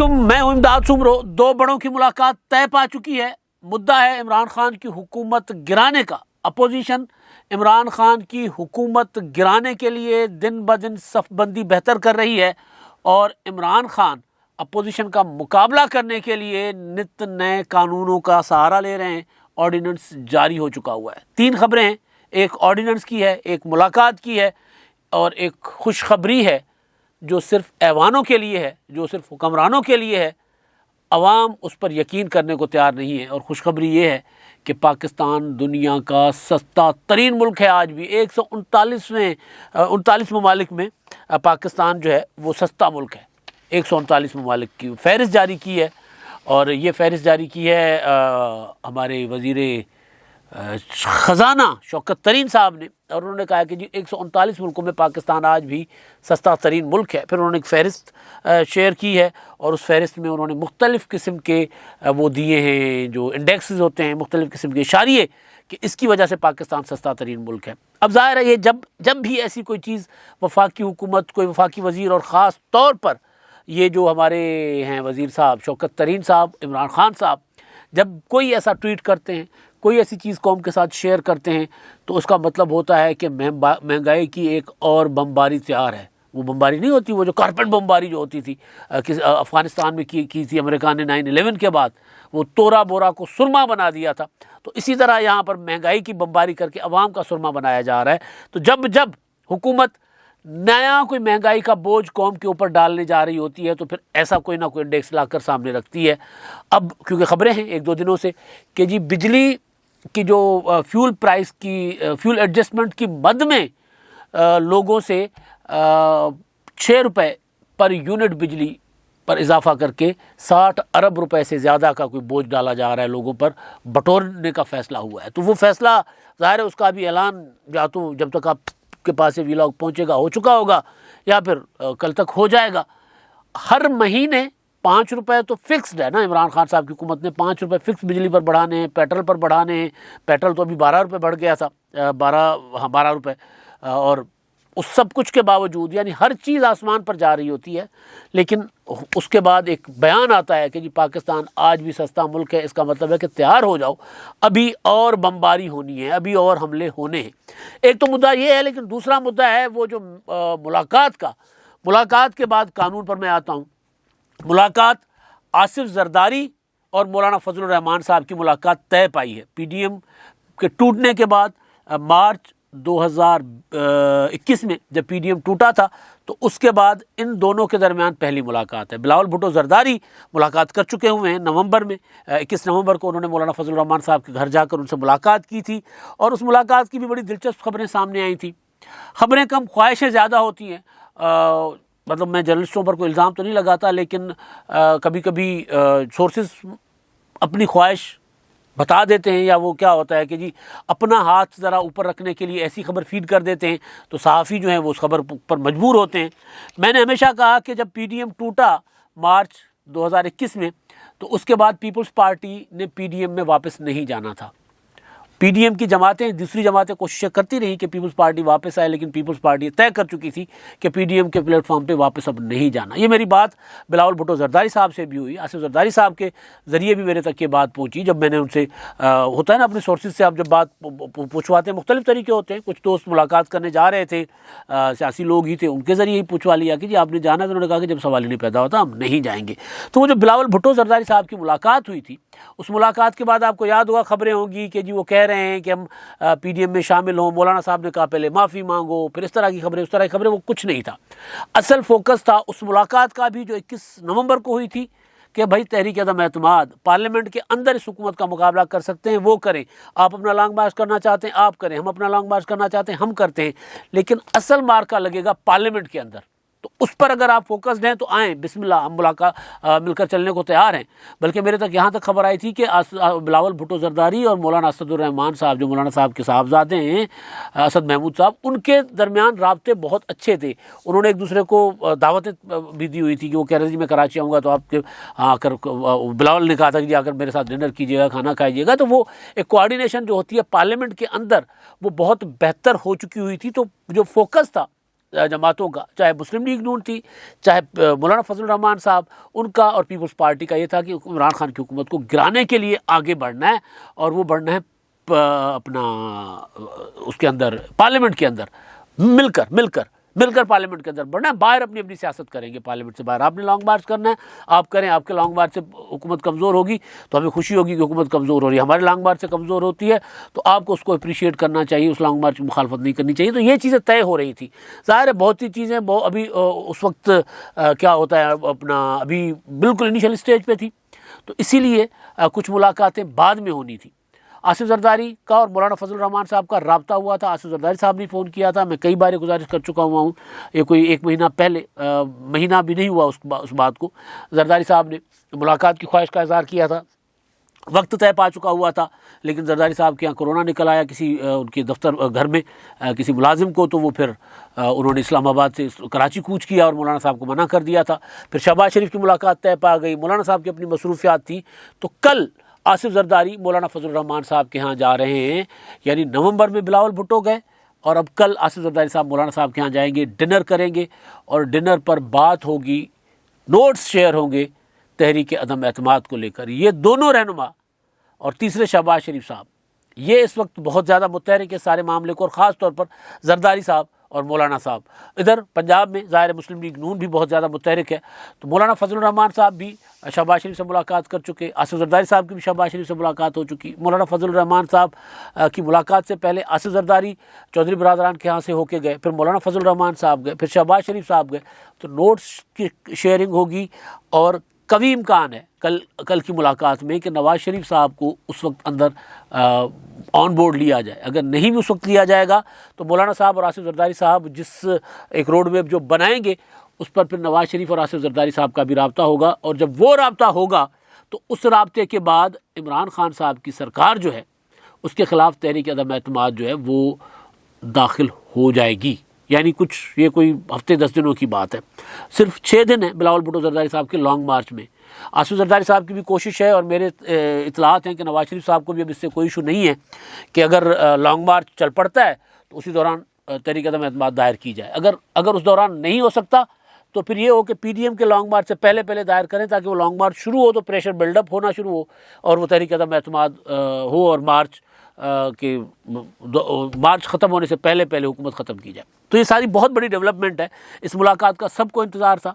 علیکم، میں ہوں امداد سمرو۔ دو بڑوں کی ملاقات طے پا چکی ہے۔ مدعا ہے عمران خان کی حکومت گرانے کا۔ اپوزیشن عمران خان کی حکومت گرانے کے لیے دن بدن صف بندی بہتر کر رہی ہے، اور عمران خان اپوزیشن کا مقابلہ کرنے کے لیے نت نئے قانونوں کا سہارا لے رہے ہیں۔ آرڈیننس جاری ہو چکا ہوا ہے۔ تین خبریں ہیں، ایک آرڈیننس کی ہے، ایک ملاقات کی ہے، اور ایک خوشخبری ہے جو صرف ایوانوں کے لیے ہے، جو صرف حکمرانوں کے لیے ہے۔ عوام اس پر یقین کرنے کو تیار نہیں ہے۔ اور خوشخبری یہ ہے کہ پاکستان دنیا کا سستا ترین ملک ہے۔ آج بھی 139 ممالک میں پاکستان جو ہے وہ سستا ملک ہے۔ 139 ممالک کی فہرست جاری کی ہے، اور یہ فہرست جاری کی ہے ہمارے وزیر خزانہ شوکت ترین صاحب نے، اور انہوں نے کہا کہ جی 139 ملکوں میں پاکستان آج بھی سستا ترین ملک ہے۔ پھر انہوں نے ایک فہرست شیئر کی ہے، اور اس فہرست میں انہوں نے مختلف قسم کے وہ دیے ہیں جو انڈیکسز ہوتے ہیں، مختلف قسم کے اشاریے، کہ اس کی وجہ سے پاکستان سستا ترین ملک ہے۔ اب ظاہر ہے یہ جب بھی ایسی کوئی چیز وفاقی حکومت، کوئی وفاقی وزیر، اور خاص طور پر یہ جو ہمارے ہیں وزیر صاحب شوکت ترین صاحب، عمران خان صاحب، جب کوئی ایسا ٹویٹ کرتے ہیں، کوئی ایسی چیز قوم کے ساتھ شیئر کرتے ہیں، تو اس کا مطلب ہوتا ہے کہ مہنگائی کی ایک اور بمباری تیار ہے۔ وہ بمباری نہیں ہوتی، وہ جو کارپیٹ بمباری جو ہوتی تھی افغانستان میں کی تھی امریکہ نے 9/11 کے بعد، وہ تورا بورا کو سرما بنا دیا تھا۔ تو اسی طرح یہاں پر مہنگائی کی بمباری کر کے عوام کا سرما بنایا جا رہا ہے۔ تو جب حکومت نیا کوئی مہنگائی کا بوجھ قوم کے اوپر ڈالنے جا رہی ہوتی ہے، تو پھر ایسا کوئی نہ کوئی انڈیکس لا کر سامنے رکھتی ہے۔ اب کیونکہ خبریں ہیں ایک دو دنوں سے کہ جی بجلی کی جو فیول پرائس کی فیول ایڈجسٹمنٹ کی مد میں لوگوں سے 6 روپے پر یونٹ بجلی پر اضافہ کر کے 60 ارب روپے سے زیادہ کا کوئی بوجھ ڈالا جا رہا ہے لوگوں پر، بٹورنے کا فیصلہ ہوا ہے۔ تو وہ فیصلہ ظاہر ہے اس کا بھی اعلان یا تو جب تک آپ کے پاس یہ ویلاگ پہنچے گا ہو چکا ہوگا، یا پھر کل تک ہو جائے گا۔ ہر مہینے 5 روپے تو فکسڈ ہے نا، عمران خان صاحب کی حکومت نے 5 روپے فکس بجلی پر بڑھانے ہیں، پیٹرول پر بڑھانے ہیں۔ پیٹرول تو ابھی 12 روپے بڑھ گیا تھا، 12 روپے، اور اس سب کچھ کے باوجود یعنی ہر چیز آسمان پر جا رہی ہوتی ہے، لیکن اس کے بعد ایک بیان آتا ہے کہ جی پاکستان آج بھی سستا ملک ہے۔ اس کا مطلب ہے کہ تیار ہو جاؤ، ابھی اور بمباری ہونی ہے، ابھی اور حملے ہونے ہیں۔ ایک تو مدعا یہ ہے، لیکن دوسرا مدعا ہے وہ جو ملاقات کے بعد قانون پر میں آتا ہوں۔ ملاقات آصف زرداری اور مولانا فضل الرحمان صاحب کی ملاقات طے پائی ہے۔ پی ڈی ایم کے ٹوٹنے کے بعد مارچ 2021 میں جب پی ڈی ایم ٹوٹا تھا، تو اس کے بعد ان دونوں کے درمیان پہلی ملاقات ہے۔ بلاول بھٹو زرداری ملاقات کر چکے ہوئے ہیں نومبر میں، 21 نومبر کو انہوں نے مولانا فضل الرحمان صاحب کے گھر جا کر ان سے ملاقات کی تھی، اور اس ملاقات کی بھی بڑی دلچسپ خبریں سامنے آئی تھیں۔ خبریں کم، خواہشیں زیادہ ہوتی ہیں۔ مطلب میں جرنلسٹوں پر کوئی الزام تو نہیں لگاتا، لیکن کبھی کبھی سورسز اپنی خواہش بتا دیتے ہیں، یا وہ کیا ہوتا ہے کہ جی اپنا ہاتھ ذرا اوپر رکھنے کے لیے ایسی خبر فیڈ کر دیتے ہیں، تو صحافی جو ہیں وہ اس خبر پر مجبور ہوتے ہیں۔ میں نے ہمیشہ کہا کہ جب پی ڈی ایم ٹوٹا مارچ 2021 میں، تو اس کے بعد پیپلز پارٹی نے پی ڈی ایم میں واپس نہیں جانا تھا۔ پی ڈی ایم کی جماعتیں، دوسری جماعتیں کوششیں کرتی رہی کہ پیپلز پارٹی واپس آئے، لیکن پیپلز پارٹی طے کر چکی تھی کہ پی ڈی ایم کے پلیٹ فارم پہ واپس اب نہیں جانا۔ یہ میری بات بلاول بھٹو زرداری صاحب سے بھی ہوئی، آصف زرداری صاحب کے ذریعے بھی میرے تک یہ بات پہنچی جب میں نے ان سے ہوتا ہے نا اپنے سورسز سے آپ جب بات پوچھواتے ہیں، مختلف طریقے ہوتے ہیں۔ کچھ دوست ملاقات کرنے جا رہے تھے، سیاسی لوگ ہی تھے، ان کے ذریعے ہی پوچھوا لیا کہ جی آپ نے جانا ہے، تو انہوں نے کہا کہ جب سوال ہی نہیں پیدا ہوتا ہم نہیں جائیں گے۔ تو وہ جو بلاول بھٹو زرداری صاحب کی ملاقات ہوئی تھی، اس ملاقات کے بعد آپ کو یاد ہوگا خبریں ہوں گی کہ جی وہ کہہ رہے ہیں کہ ہم پی ڈی ایم میں شامل ہوں۔ مولانا صاحب نے کہا پہلے معافی مانگو، پھر اس طرح کی خبریں، اس طرح کی خبریں، وہ کچھ نہیں تھا۔ اصل فوکس تھا اس ملاقات کا بھی جو 21 نومبر کو ہوئی تھی کہ بھائی تحریک عدم اعتماد پارلیمنٹ کے اندر اس حکومت کا مقابلہ کر سکتے ہیں وہ کریں، آپ اپنا لانگ مارچ کرنا چاہتے ہیں آپ کریں، ہم اپنا لانگ مارچ کرنا چاہتے ہیں ہم کرتے ہیں، لیکن اصل مارکا لگے گا پارلیمنٹ کے اندر۔ تو اس پر اگر آپ فوکسڈ ہیں تو آئیں، بسم اللہ، ہم مل کر چلنے کو تیار ہیں۔ بلکہ میرے تک یہاں تک خبر آئی تھی کہ بلاول بھٹو زرداری اور مولانا اسد الرحمان صاحب، جو مولانا صاحب کے صاحبزادے ہیں اسد محمود صاحب، ان کے درمیان رابطے بہت اچھے تھے۔ انہوں نے ایک دوسرے کو دعوتیں بھی دی ہوئی تھی کہ وہ کہہ رہے تھے میں کراچی آؤں گا تو آپ کے آ کر، بلاول نے کہا تھا کہ آ کر میرے ساتھ ڈنر کیجیے گا، کھانا کھائیے گا۔ تو وہ ایک کوآرڈینیشن جو ہوتی ہے پارلیمنٹ کے اندر وہ بہت بہتر ہو چکی ہوئی تھی۔ تو جو فوکس تھا جماعتوں کا، چاہے مسلم لیگ نون تھی، چاہے مولانا فضل الرحمان صاحب، ان کا اور پیپلز پارٹی کا یہ تھا کہ عمران خان کی حکومت کو گرانے کے لیے آگے بڑھنا ہے، اور وہ بڑھنا ہے اپنا اس کے اندر پارلیمنٹ کے اندر مل کر پارلیمنٹ کے اندر بڑھنا ہے، باہر اپنی اپنی سیاست کریں گے، پارلیمنٹ سے باہر آپ نے لانگ مارچ کرنا ہے، آپ کریں، آپ کے لانگ مارچ سے حکومت کمزور ہوگی تو ہمیں خوشی ہوگی کہ حکومت کمزور ہو رہی ہے، ہمارے لانگ مارچ سے کمزور ہوتی ہے تو آپ کو اس کو اپریشیٹ کرنا چاہیے، اس لانگ مارچ کی مخالفت نہیں کرنی چاہیے۔ تو یہ چیزیں طے ہو رہی تھی، ظاہر ہے بہت سی چیزیں ابھی اس وقت کیا ہوتا ہے اپنا ابھی بالکل انیشل اسٹیج پہ تھی، تو اسی لیے کچھ ملاقاتیں بعد میں ہونی تھی۔ آصف زرداری کا اور مولانا فضل الرحمان صاحب کا رابطہ ہوا تھا، آصف زرداری صاحب نے فون کیا تھا، میں کئی بار گزارش کر چکا ہوا ہوں، یہ کوئی ایک مہینہ پہلے، مہینہ بھی نہیں ہوا اس بات کو، زرداری صاحب نے ملاقات کی خواہش کا اظہار کیا تھا، وقت طے پا چکا ہوا تھا، لیکن زرداری صاحب کے یہاں کورونا نکل آیا کسی ان کے دفتر گھر میں کسی ملازم کو، تو وہ پھر انہوں نے اسلام آباد سے کراچی کوچ کیا اور مولانا صاحب کو منع کر دیا تھا۔ پھر شہباز شریف کی ملاقات طے پا گئی، مولانا صاحب کی اپنی مصروفیات تھیں، تو کل آصف زرداری مولانا فضل الرحمان صاحب کے ہاں جا رہے ہیں، یعنی نومبر میں بلاول بھٹو گئے اور اب کل آصف زرداری صاحب مولانا صاحب کے ہاں جائیں گے، ڈنر کریں گے، اور ڈنر پر بات ہوگی، نوٹس شیئر ہوں گے تحریک عدم اعتماد کو لے کر۔ یہ دونوں رہنما اور تیسرے شہباز شریف صاحب، یہ اس وقت بہت زیادہ متحرک ہے سارے معاملے کو، اور خاص طور پر زرداری صاحب اور مولانا صاحب۔ ادھر پنجاب میں ظاہر مسلم لیگ نون بھی بہت زیادہ متحرک ہے، تو مولانا فضل الرحمان صاحب بھی شہباز شریف سے ملاقات کر چکے، آصف زرداری صاحب کی بھی شہباز شریف سے ملاقات ہو چکی۔ مولانا فضل الرحمان صاحب کی ملاقات سے پہلے آصف زرداری چودھری برادران کے ہاں سے ہو کے گئے، پھر مولانا فضل الرحمان صاحب گئے، پھر شہباز شریف صاحب گئے، تو نوٹس کی شیئرنگ ہوگی، اور قوی امکان ہے کل کی ملاقات میں کہ نواز شریف صاحب کو اس وقت اندر آن بورڈ لیا جائے۔ اگر نہیں بھی اس وقت لیا جائے گا تو مولانا صاحب اور آصف زرداری صاحب جس ایک روڈ میپ جو بنائیں گے اس پر پھر نواز شریف اور آصف زرداری صاحب کا بھی رابطہ ہوگا، اور جب وہ رابطہ ہوگا تو اس رابطے کے بعد عمران خان صاحب کی سرکار جو ہے اس کے خلاف تحریک عدم اعتماد جو ہے وہ داخل ہو جائے گی، یعنی کچھ یہ کوئی ہفتے 10 دنوں کی بات ہے، صرف 6 دن ہے بلاول بھٹو زرداری صاحب کے لانگ مارچ میں۔ آصف زرداری صاحب کی بھی کوشش ہے، اور میرے اطلاعات ہیں کہ نواز شریف صاحب کو بھی اب اس سے کوئی ایشو نہیں ہے کہ اگر لانگ مارچ چل پڑتا ہے تو اسی دوران تحریک عدم اعتماد دائر کی جائے، اگر اس دوران نہیں ہو سکتا تو پھر یہ ہو کہ پی ڈی ایم کے لانگ مارچ سے پہلے دائر کریں، تاکہ وہ لانگ مارچ شروع ہو تو پریشر بلڈ اپ ہونا شروع ہو اور وہ تحریک عدم اعتماد ہو، اور مارچ ختم ہونے سے پہلے حکومت ختم کی جائے۔ تو یہ ساری بہت بڑی ڈیولپمنٹ ہے، اس ملاقات کا سب کو انتظار تھا۔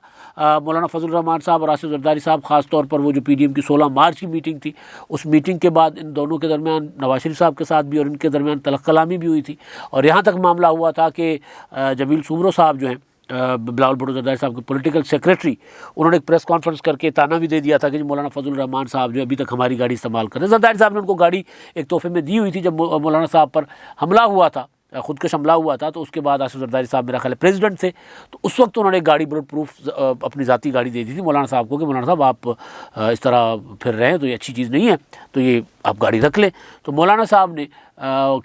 مولانا فضل الرحمان صاحب اور آصف زرداری صاحب، خاص طور پر وہ جو پی ڈی ایم کی 16 مارچ کی میٹنگ تھی، اس میٹنگ کے بعد ان دونوں کے درمیان نواز شریف صاحب کے ساتھ بھی اور ان کے درمیان تلق کلامی بھی ہوئی تھی، اور یہاں تک معاملہ ہوا تھا کہ جمیل سومرو صاحب جو ہیں بلاول بھٹو زرداری صاحب کے پولیٹیکل سیکریٹری، انہوں نے ایک پریس کانفرنس کر کے تانا بھی دے دیا تھا کہ جی مولانا فضل الرحمان صاحب جو ابھی تک ہماری گاڑی استعمال کر رہے ہیں۔ زرداری صاحب نے ان کو گاڑی ایک تحفے میں دی ہوئی تھی جب مولانا صاحب پر حملہ ہوا تھا، خودکش حملہ ہوا تھا، تو اس کے بعد آصف زرداری صاحب میرا خیال ہے پریزیڈنٹ تھے، تو اس وقت انہوں نے گاڑی بلٹ پروف اپنی ذاتی گاڑی دے دی تھی مولانا صاحب کو کہ مولانا صاحب آپ اس طرح پھر رہے ہیں تو یہ اچھی چیز نہیں ہے، تو یہ آپ گاڑی رکھ لیں۔ تو مولانا صاحب نے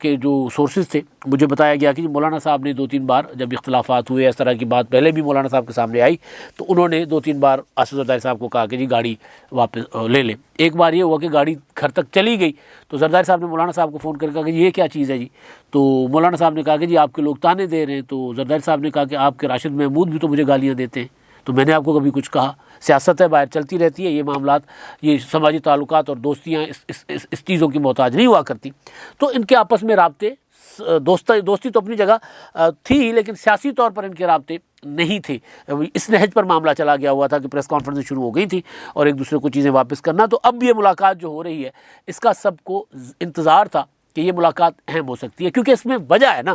کے جو سورسز تھے، مجھے بتایا گیا کہ مولانا صاحب نے 2-3 بار جب اختلافات ہوئے، اس طرح کی بات پہلے بھی مولانا صاحب کے سامنے آئی، تو انہوں نے 2-3 بار آصف زرداری صاحب کو کہا کہ جی گاڑی واپس لے لیں۔ ایک بار یہ ہوا کہ گاڑی گھر تک چلی گئی تو زرداری صاحب نے مولانا صاحب کو فون کر کے کہا کہ جی یہ کیا چیز ہے جی، تو مولانا صاحب نے کہا کہ جی آپ کے لوگ تانے دے رہے ہیں، تو زرداری صاحب نے کہا کہ آپ کے راشد محمود بھی تو مجھے گالیاں دیتے ہیں، تو میں نے آپ کو کبھی کچھ کہا؟ سیاست ہے، باہر چلتی رہتی ہے، یہ معاملات، یہ سماجی تعلقات اور دوستیاں اس چیزوں کی محتاج نہیں ہوا کرتی۔ تو ان کے آپس میں رابطے، دوستی تو اپنی جگہ تھی، لیکن سیاسی طور پر ان کے رابطے نہیں تھے، اس نہج پر معاملہ چلا گیا ہوا تھا کہ پریس کانفرنس شروع ہو گئی تھی اور ایک دوسرے کو چیزیں واپس کرنا۔ تو اب یہ ملاقات جو ہو رہی ہے اس کا سب کو انتظار تھا کہ یہ ملاقات اہم ہو سکتی ہے، کیونکہ اس میں وجہ ہے نا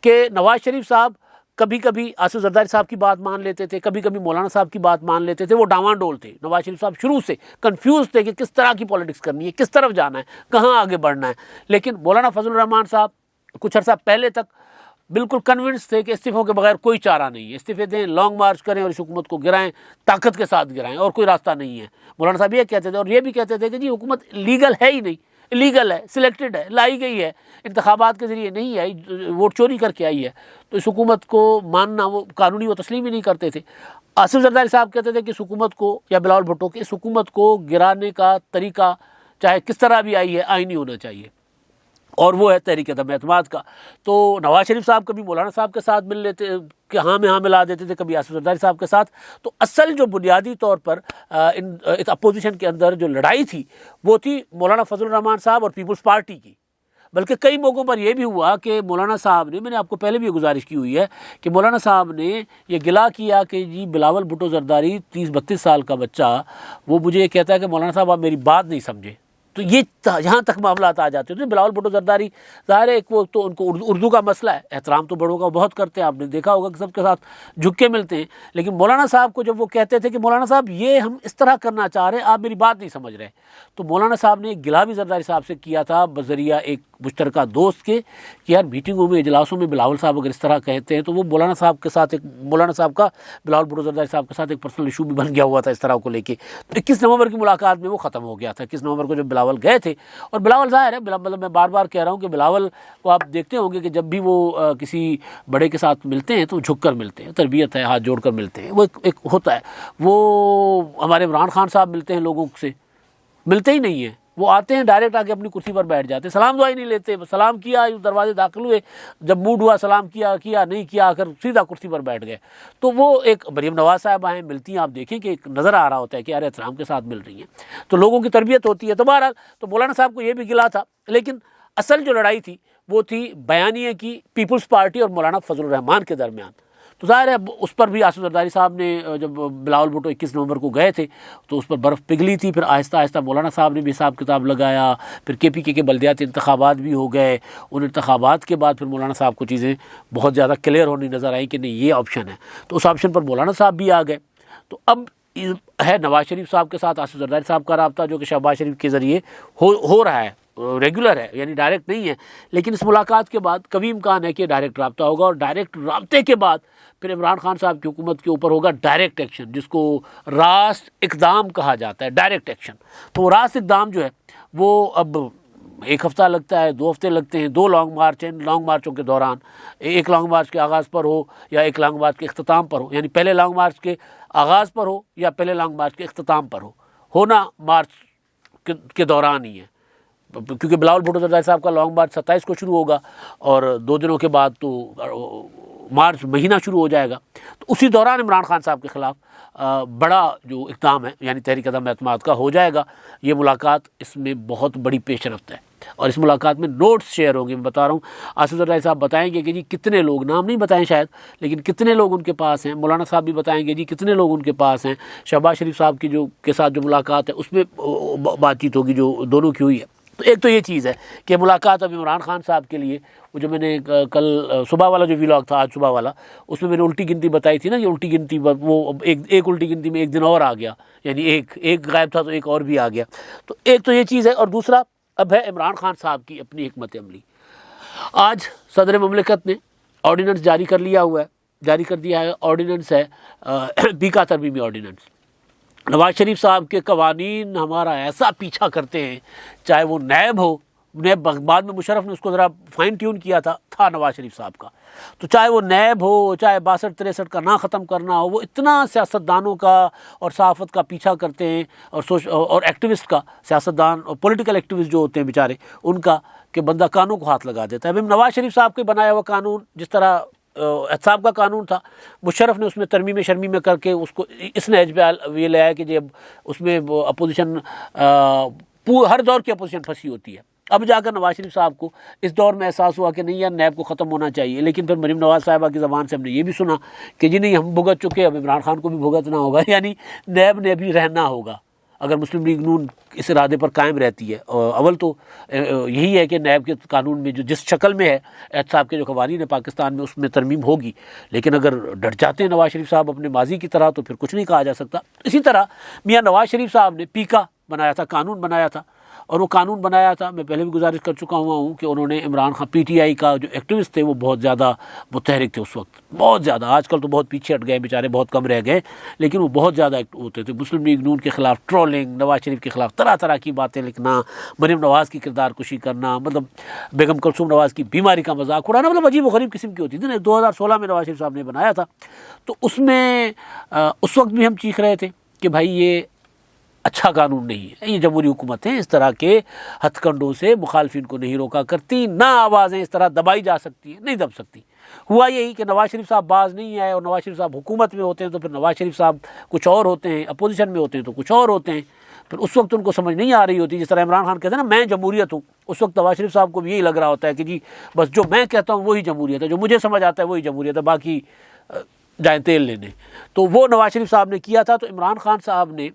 کہ نواز شریف صاحب کبھی کبھی آصف زرداری صاحب کی بات مان لیتے تھے، کبھی کبھی مولانا صاحب کی بات مان لیتے تھے، وہ ڈاواں ڈول تھے۔ نواز شریف صاحب شروع سے کنفیوز تھے کہ کس طرح کی پالیٹکس کرنی ہے، کس طرف جانا ہے، کہاں آگے بڑھنا ہے، لیکن مولانا فضل الرحمان صاحب کچھ عرصہ پہلے تک بالکل کنونس تھے کہ استعفوں کے بغیر کوئی چارہ نہیں ہے، استعفے دیں، لانگ مارچ کریں اور اس حکومت کو گرائیں، طاقت کے ساتھ گرائیں، اور کوئی راستہ نہیں ہے۔ مولانا صاحب یہ کہتے تھے، اور یہ بھی کہتے تھے کہ جی حکومت لیگل ہے ہی نہیں، لیگل ہے، سلیکٹڈ ہے، لائی گئی ہے، انتخابات کے ذریعے نہیں آئی، ووٹ چوری کر کے آئی ہے، تو اس حکومت کو ماننا وہ قانونی وہ تسلیم ہی نہیں کرتے تھے۔ آصف زرداری صاحب کہتے تھے کہ اس حکومت کو، یا بلاول بھٹو کی اس حکومت کو گرانے کا طریقہ چاہے کس طرح بھی آئی ہے، آئینی ہونا چاہیے، اور وہ ہے تحریک عدم اعتماد کا۔ تو نواز شریف صاحب کبھی مولانا صاحب کے ساتھ مل لیتے کے ہاں میں ہاں ملا دیتے تھے کبھی آصف زرداری صاحب کے ساتھ. تو اصل جو بنیادی طور پر اپوزیشن کے اندر جو لڑائی تھی وہ تھی مولانا فضل الرحمان صاحب اور پیپلز پارٹی کی. بلکہ کئی موقعوں پر یہ بھی ہوا کہ مولانا صاحب نے، میں نے آپ کو پہلے بھی گزارش کی ہوئی ہے کہ مولانا صاحب نے یہ گلا کیا کہ جی بلاول بھٹو زرداری 30-32 سال کا بچہ وہ مجھے یہ کہتا ہے کہ مولانا صاحب آپ میری بات نہیں سمجھے. تو یہ یہاں تک معاملات آ جاتے ہیں. بلاول بھٹو زرداری ظاہر ہے ایک وہ تو ان کو اردو کا مسئلہ ہے، احترام تو بڑوں کا بہت کرتے ہیں، آپ نے دیکھا ہوگا کہ سب کے ساتھ جھک کے ملتے ہیں. لیکن مولانا صاحب کو جب وہ کہتے تھے کہ مولانا صاحب یہ ہم اس طرح کرنا چاہ رہے ہیں، آپ میری بات نہیں سمجھ رہے، تو مولانا صاحب نے ایک گلا بھی زرداری صاحب سے کیا تھا بذریعہ ایک مشترکہ دوست کے کہ یار میٹنگوں میں اجلاسوں میں بلاول صاحب اگر اس طرح کہتے ہیں تو وہ مولانا صاحب کے ساتھ مولانا صاحب کا بلاول بھٹو زرداری صاحب کے ساتھ ایک پرسنل ایشو بھی بن گیا ہوا تھا اس طرح کو لے کے. 21 نومبر کی ملاقات میں وہ ختم ہو گیا تھا. 21 نومبر کو جب بلاول گئے تھے، اور بلاول ظاہر ہے مطلب میں بار بار کہہ رہا ہوں کہ بلاول کو آپ دیکھتے ہوں گے کہ جب بھی وہ کسی بڑے کے ساتھ ملتے ہیں تو جھک کر ملتے ہیں، تربیت ہے، ہاتھ جوڑ کر ملتے ہیں، وہ ایک ہوتا ہے. وہ ہمارے عمران خان صاحب ملتے ہیں لوگوں سے، ملتے ہی نہیں ہیں، وہ آتے ہیں ڈائریکٹ آ کے اپنی کرسی پر بیٹھ جاتے ہیں، سلام دعا ہی نہیں لیتے. سلام کیا، دروازے داخل ہوئے، جب موڈ ہوا سلام کیا نہیں کیا، کر سیدھا کرسی پر بیٹھ گئے. تو وہ ایک مریم نواز صاحب آئیں ملتی ہیں، آپ دیکھیں کہ ایک نظر آ رہا ہوتا ہے کہ یار احترام کے ساتھ مل رہی ہیں، تو لوگوں کی تربیت ہوتی ہے. تو بہرحال تو مولانا صاحب کو یہ بھی گلا تھا، لیکن اصل جو لڑائی تھی وہ تھی بیانیے کی پیپلز پارٹی اور مولانا فضل الرحمان کے درمیان. تو ظاہر ہے اس پر بھی آصف زرداری صاحب نے جب بلاول بھٹو 21 نومبر کو گئے تھے تو اس پر برف پگھلی تھی. پھر آہستہ آہستہ مولانا صاحب نے بھی حساب کتاب لگایا. پھر KPK کے بلدیاتی انتخابات بھی ہو گئے. ان انتخابات کے بعد پھر مولانا صاحب کو چیزیں بہت زیادہ کلیئر ہونی نظر آئیں کہ نہیں یہ آپشن ہے. تو اس آپشن پر مولانا صاحب بھی آ گئے. تو اب ہے نواز شریف صاحب کے ساتھ آصف زرداری صاحب کا رابطہ، جو کہ شہباز شریف کے ذریعے ہو رہا ہے، ریگولر ہے، یعنی ڈائریکٹ نہیں ہے. لیکن اس ملاقات کے بعد کبھی امکان ہے کہ ڈائریکٹ رابطہ ہوگا، اور ڈائریکٹ رابطے کے بعد پھر عمران خان صاحب کی حکومت کے اوپر ہوگا ڈائریکٹ ایکشن، جس کو راست اقدام کہا جاتا ہے، ڈائریکٹ ایکشن. تو وہ راست اقدام جو ہے وہ اب 1 ہفتہ لگتا ہے، 2 ہفتے لگتے ہیں. 2 لانگ مارچ ہیں. لانگ مارچوں کے دوران ایک لانگ مارچ کے آغاز پر ہو یا ایک لانگ مارچ کے اختتام پر ہو، یعنی پہلے لانگ مارچ کے آغاز پر ہو یا پہلے لانگ مارچ کے اختتام پر ہو، ہونا مارچ کے دوران ہی ہے. کیونکہ بلاول بھٹو زرداری صاحب کا لانگ مارچ 27 کو شروع ہوگا اور 2 دنوں کے بعد تو مارچ مہینہ شروع ہو جائے گا. تو اسی دوران عمران خان صاحب کے خلاف بڑا جو اقدام ہے یعنی تحریک عدم اعتماد کا ہو جائے گا. یہ ملاقات اس میں بہت بڑی پیش رفت ہے، اور اس ملاقات میں نوٹس شیئر ہوں گے. میں بتا رہا ہوں، آصف زرداری صاحب بتائیں گے کہ جی کتنے لوگ، نام نہیں بتائیں شاید، لیکن کتنے لوگ ان کے پاس ہیں. مولانا صاحب بھی بتائیں گے جی کتنے لوگ ان کے پاس ہیں. شہباز شریف صاحب کی کے ساتھ جو ملاقات ہے اس میں بات چیت ہوگی جو دونوں کی ہوئی ہے. تو ایک تو یہ چیز ہے کہ ملاقات اب عمران خان صاحب کے لیے، وہ جو میں نے کل صبح والا جو ویلاگ تھا، آج صبح والا، اس میں نے الٹی گنتی بتائی تھی نا، یہ الٹی گنتی وہ ایک الٹی گنتی میں ایک دن اور آ گیا، یعنی ایک غائب تھا تو ایک اور بھی آ گیا. تو ایک تو یہ چیز ہے، اور دوسرا اب ہے عمران خان صاحب کی اپنی حکمت عملی. آج صدر مملکت نے آرڈیننس جاری کر دیا ہے. آرڈیننس ہے بیکا ترمیمی آرڈیننس. نواز شریف صاحب کے قوانین ہمارا ایسا پیچھا کرتے ہیں، چاہے وہ نیب ہو، نیب بعد میں مشرف نے اس کو ذرا فائن ٹیون کیا تھا نواز شریف صاحب کا، تو چاہے وہ نیب ہو، چاہے 62-63 کا نہ ختم کرنا ہو، وہ اتنا سیاستدانوں کا اور صحافت کا پیچھا کرتے ہیں، اور ایکٹیوسٹ کا، سیاستدان اور پولیٹیکل ایکٹیوسٹ جو ہوتے ہیں بیچارے ان کا، کہ بندہ قانون کو ہاتھ لگا دیتا ہے. ابھی نواز شریف صاحب کے بنایا ہوا قانون، جس طرح احتساب کا قانون تھا، مشرف نے اس میں ترمیم شرمیم کر کے اس کو اس نے یہ لے آیا کہ جب اس میں اپوزیشن، ہر دور کی اپوزیشن پھنسی ہوتی ہے. اب جا کر نواز شریف صاحب کو اس دور میں احساس ہوا کہ نہیں یار نیب کو ختم ہونا چاہیے. لیکن پھر مریم نواز صاحبہ کی زبان سے ہم نے یہ بھی سنا کہ جی نہیں، ہم بھگت چکے، اب عمران خان کو بھی بھگتنا ہوگا، یعنی نیب نے بھی رہنا ہوگا اگر مسلم لیگ نون اس ارادے پر قائم رہتی ہے. اول تو یہی ہے کہ نیب کے قانون میں جو جس شکل میں ہے احتساب کے جو قوانین ہیں پاکستان میں، اس میں ترمیم ہوگی. لیکن اگر ڈٹ جاتے ہیں نواز شریف صاحب اپنے ماضی کی طرح تو پھر کچھ نہیں کہا جا سکتا. اسی طرح میاں نواز شریف صاحب نے پیکا بنایا تھا، قانون بنایا تھا، اور وہ قانون بنایا تھا، میں پہلے بھی گزارش کر چکا ہوں کہ انہوں نے عمران خان PTI کا جو ایکٹیوسٹ تھے وہ بہت زیادہ متحرک تھے اس وقت، بہت زیادہ. آج کل تو بہت پیچھے ہٹ گئے بیچارے، بہت کم رہ گئے، لیکن وہ بہت زیادہ ہوتے تھے. مسلم لیگ نون کے خلاف ٹرولنگ، نواز شریف کے خلاف طرح طرح کی باتیں لکھنا، مریم نواز کی کردار کشی کرنا، مطلب بیگم کلثوم نواز کی بیماری کا مذاق اڑانا، مطلب عجیب و غریب قسم کی ہوتی تھی نا. 2016 میں نواز شریف صاحب نے بنایا تھا، تو اس میں اس وقت بھی ہم چیخ رہے تھے کہ بھائی یہ اچھا قانون نہیں ہے، یہ جمہوری حکومت ہے، اس طرح کے ہتھ کنڈوں سے مخالفین کو نہیں روکا کرتی، نہ آوازیں اس طرح دبائی جا سکتی ہیں، نہیں دب سکتی. ہوا یہی کہ نواز شریف صاحب باز نہیں آئے، اور نواز شریف صاحب حکومت میں ہوتے ہیں تو پھر نواز شریف صاحب کچھ اور ہوتے ہیں، اپوزیشن میں ہوتے ہیں تو کچھ اور ہوتے ہیں، پھر اس وقت ان کو سمجھ نہیں آ رہی ہوتی. جس طرح عمران خان کہتے ہیں نا میں جمہوریت ہوں، اس وقت نواز شریف صاحب کو بھی یہی لگ رہا ہوتا ہے کہ جی بس جو میں کہتا ہوں وہی جمہوریت ہے، جو مجھے سمجھ آتا ہے وہی جمہوریت ہے، باقی جائیں تیل لینے. تو وہ نواز شریف صاحب نے کیا تھا، تو عمران خان صاحب نے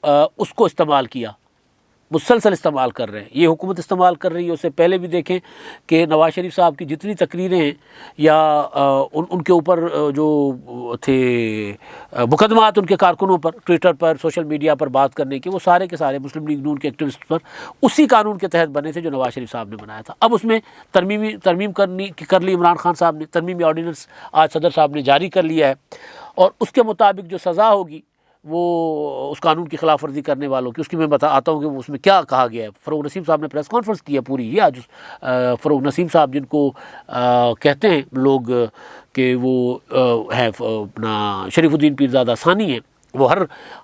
اس کو استعمال کیا، مسلسل استعمال کر رہے ہیں، یہ حکومت استعمال کر رہی ہے. اس سے پہلے بھی دیکھیں کہ نواز شریف صاحب کی جتنی تقریریں ہیں یا ان کے اوپر جو تھے مقدمات ان کے کارکنوں پر ٹویٹر پر سوشل میڈیا پر بات کرنے کے، وہ سارے کے سارے مسلم لیگ نون کے ایکٹیوسٹ پر اسی قانون کے تحت بنے تھے جو نواز شریف صاحب نے بنایا تھا. اب اس میں ترمیم کر لی عمران خان صاحب نے، ترمیمی آرڈیننس آج صدر صاحب نے جاری کر لیا ہے، اور اس کے مطابق جو سزا ہوگی وہ اس قانون کی خلاف ورزی کرنے والوں کی، اس کی میں آتا ہوں کہ اس میں کیا کہا گیا ہے. فروغ نسیم صاحب نے پریس کانفرنس کی ہے پوری، یہ آج فروغ نسیم صاحب جن کو کہتے ہیں لوگ کہ وہ ہے اپنا شریف الدین پیرزادہ ثانی ہیں، وہ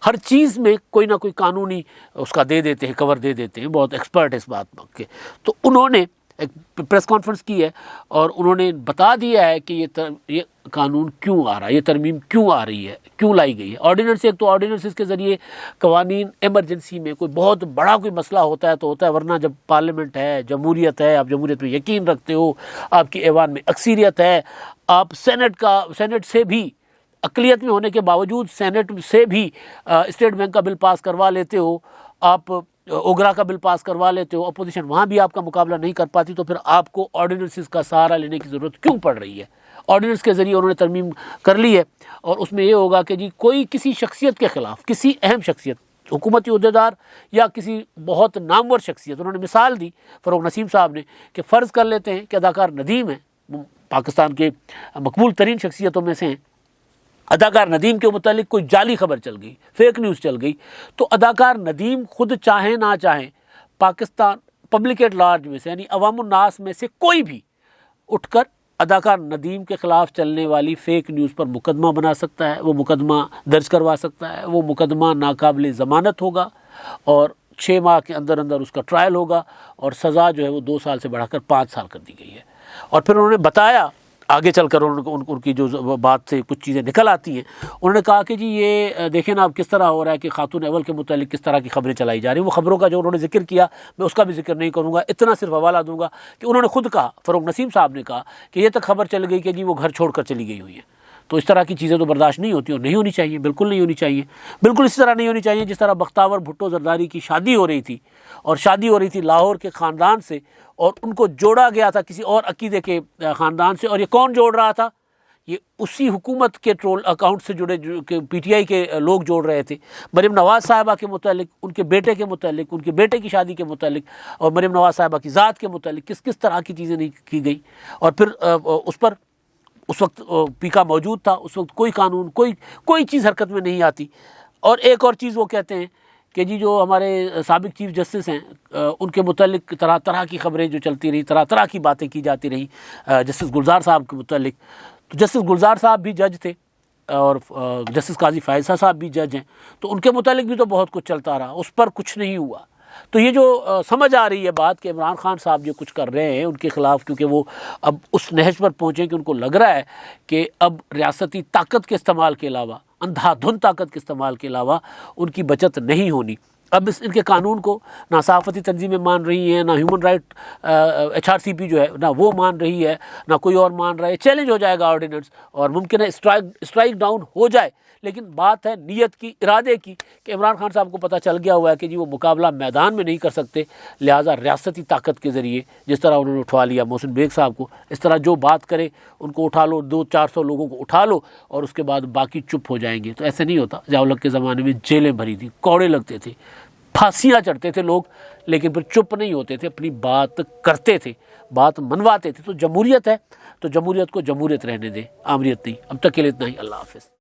ہر چیز میں کوئی نہ کوئی قانونی اس کا دے دیتے ہیں، کور دے دیتے ہیں، بہت ایکسپرٹ ہے اس بات کے. تو انہوں نے ایک پریس کانفرنس کی ہے اور انہوں نے بتا دیا ہے کہ یہ قانون کیوں آ رہا ہے، یہ ترمیم کیوں آ رہی ہے، کیوں لائی گئی ہے. آرڈیننس ایک تو آرڈیننس کے ذریعے قوانین ایمرجنسی میں کوئی بہت بڑا کوئی مسئلہ ہوتا ہے تو ہوتا ہے، ورنہ جب پارلیمنٹ ہے، جمہوریت ہے، آپ جمہوریت میں یقین رکھتے ہو، آپ کی ایوان میں اکثریت ہے، آپ سینٹ سے بھی اقلیت میں ہونے کے باوجود سینٹ سے بھی اسٹیٹ بینک کا بل پاس کروا لیتے ہو، آپ اوگرا کا بل پاس کروا لیتے ہو، اپوزیشن وہاں بھی آپ کا مقابلہ نہیں کر پاتی، تو پھر آپ کو آرڈیننسز کا سہارا لینے کی ضرورت کیوں پڑ رہی ہے. آرڈیننس کے ذریعے انہوں نے ترمیم کر لی ہے، اور اس میں یہ ہوگا کہ جی کوئی کسی شخصیت کے خلاف، کسی اہم شخصیت، حکومتی عہدیدار یا کسی بہت نامور شخصیت، انہوں نے مثال دی فروغ نسیم صاحب نے کہ فرض کر لیتے ہیں کہ اداکار ندیم ہیں، پاکستان کے مقبول ترین شخصیتوں میں سے ہیں، اداکار ندیم کے متعلق کوئی جعلی خبر چل گئی، فیک نیوز چل گئی، تو اداکار ندیم خود چاہیں نہ چاہیں پاکستان پبلک ایٹ لارج میں سے، یعنی عوام الناس میں سے کوئی بھی اٹھ کر اداکار ندیم کے خلاف چلنے والی فیک نیوز پر مقدمہ بنا سکتا ہے، وہ مقدمہ درج کروا سکتا ہے، وہ مقدمہ ناقابل ضمانت ہوگا، اور 6 ماہ کے اندر اس کا ٹرائل ہوگا، اور سزا جو ہے وہ 2 سال سے بڑھا کر 5 سال کر دی گئی ہے. اور پھر انہوں نے بتایا آگے چل کر ان کی جو بات سے کچھ چیزیں نکل آتی ہیں، انہوں نے کہا کہ جی یہ دیکھیں نا اب کس طرح ہو رہا ہے کہ خاتون اول کے متعلق کس طرح کی خبریں چلائی جا رہی ہیں. وہ خبروں کا جو انہوں نے ذکر کیا میں اس کا بھی ذکر نہیں کروں گا، اتنا صرف حوالہ دوں گا کہ انہوں نے خود کہا، فروغ نسیم صاحب نے کہا کہ یہ تک خبر چل گئی کہ جی وہ گھر چھوڑ کر چلی گئی ہوئی ہیں. تو اس طرح کی چیزیں تو برداشت نہیں ہوتی اور نہیں ہونی چاہیے، بالکل نہیں ہونی چاہیے، بالکل اسی طرح نہیں ہونی چاہیے جس طرح بختاور بھٹو زرداری کی شادی ہو رہی تھی، اور شادی ہو رہی تھی لاہور کے خاندان سے، اور ان کو جوڑا گیا تھا کسی اور عقیدے کے خاندان سے. اور یہ کون جوڑ رہا تھا؟ یہ اسی حکومت کے ٹرول اکاؤنٹ سے جڑے پی ٹی آئی کے لوگ جوڑ رہے تھے. مریم نواز صاحبہ کے متعلق، ان کے بیٹے کے متعلق، ان کے بیٹے کی شادی کے متعلق، اور مریم نواز صاحبہ کی ذات کے متعلق کس طرح کی چیزیں نہیں کی گئی. اور پھر اس پر اس وقت پیکا موجود تھا، اس وقت کوئی قانون کوئی چیز حرکت میں نہیں آتی. اور ایک اور چیز وہ کہتے ہیں کہ جی جو ہمارے سابق چیف جسٹس ہیں ان کے متعلق طرح طرح کی خبریں جو چلتی رہی، طرح طرح کی باتیں کی جاتی رہیں جسٹس گلزار صاحب کے متعلق. تو جسٹس گلزار صاحب بھی جج تھے اور جسٹس قاضی فائزہ صاحب بھی جج ہیں، تو ان کے متعلق بھی تو بہت کچھ چلتا رہا، اس پر کچھ نہیں ہوا. تو یہ جو سمجھ آ رہی ہے بات کہ عمران خان صاحب جو کچھ کر رہے ہیں ان کے خلاف، کیونکہ وہ اب اس نہج پر پہنچے کہ ان کو لگ رہا ہے کہ اب ریاستی طاقت کے استعمال کے علاوہ، اندھا دھند طاقت کے استعمال کے علاوہ ان کی بچت نہیں ہونی. اب ان کے قانون کو نہ صحافتی تنظیمیں مان رہی ہیں، نہ ہیومن رائٹ HRCP جو ہے نہ وہ مان رہی ہے، نہ کوئی اور مان رہا ہے. چیلنج ہو جائے گا آرڈیننس، اور ممکن ہے اسٹرائک ڈاؤن ہو جائے. لیکن بات ہے نیت کی، ارادے کی، کہ عمران خان صاحب کو پتہ چل گیا ہوا ہے کہ جی وہ مقابلہ میدان میں نہیں کر سکتے، لہٰذا ریاستی طاقت کے ذریعے جس طرح انہوں نے اٹھوا لیا محسن بیگ صاحب کو، اس طرح جو بات کرے ان کو اٹھا لو، 200-400 لوگوں کو اٹھا لو اور اس کے بعد باقی چپ ہو جائیں گے. تو ایسے نہیں ہوتا. ضیاء الحق کے زمانے میں جیلیں بھری تھیں، کوڑے لگتے تھے، پھانسیاں چڑھتے تھے لوگ، لیکن پھر چپ نہیں ہوتے تھے، اپنی بات کرتے تھے، بات منواتے تھے. تو جمہوریت ہے تو جمہوریت کو جمہوریت رہنے دیں، آمریت نہیں. اب تک کے لیے اتنا ہی. اللہ حافظ.